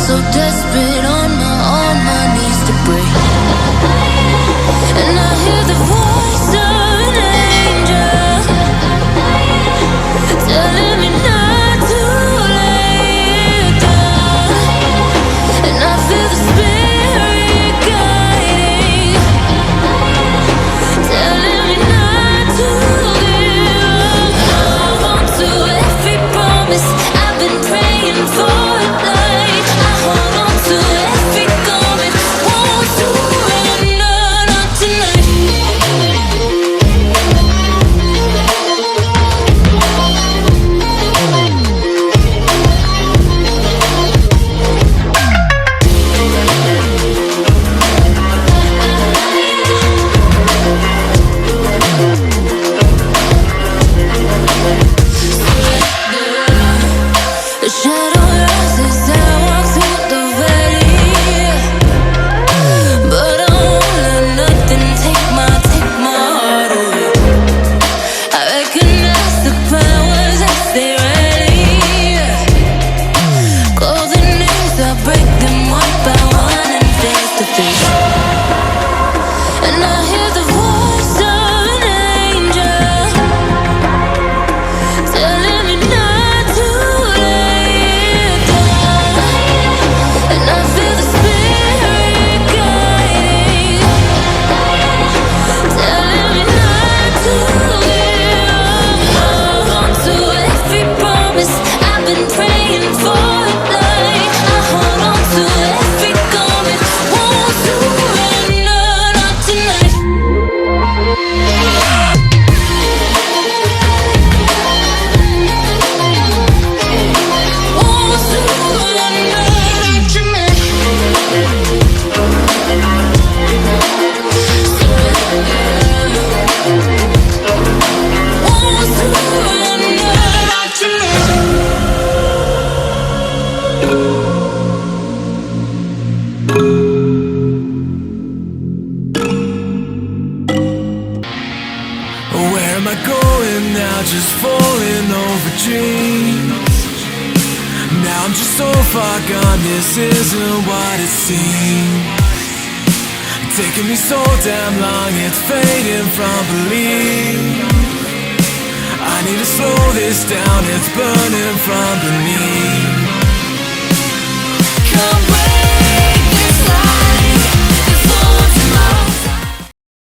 so desperate on my knees to break. And I hear the voice of an angel telling me not to lay it down. And I feel the spirit guiding, telling me not to give up. Hold on to every promise I've been praying for at night. I hold on to every garment, won't surrender, not tonight. The shadow rises, I walk through the valley, but I won't let nothing take my heart away. I recognize the powers as they rally. Closing names, I break them one by one and face to face. And I hear the voice of an angel telling me not to lay it down. And I feel the spirit guiding, telling me not to give up. Hold on to every promise I've been praying for at night. I hold on to every garment, won't surrender, not tonight. Won't surrender, not tonight. Won't surrender, not tonight. Where am I going now? Just falling over dreams. Now I'm just so far gone, this isn't what it seems. Taking me so damn long, it's fading from belief. I need to slow this down, it's burning from beneath.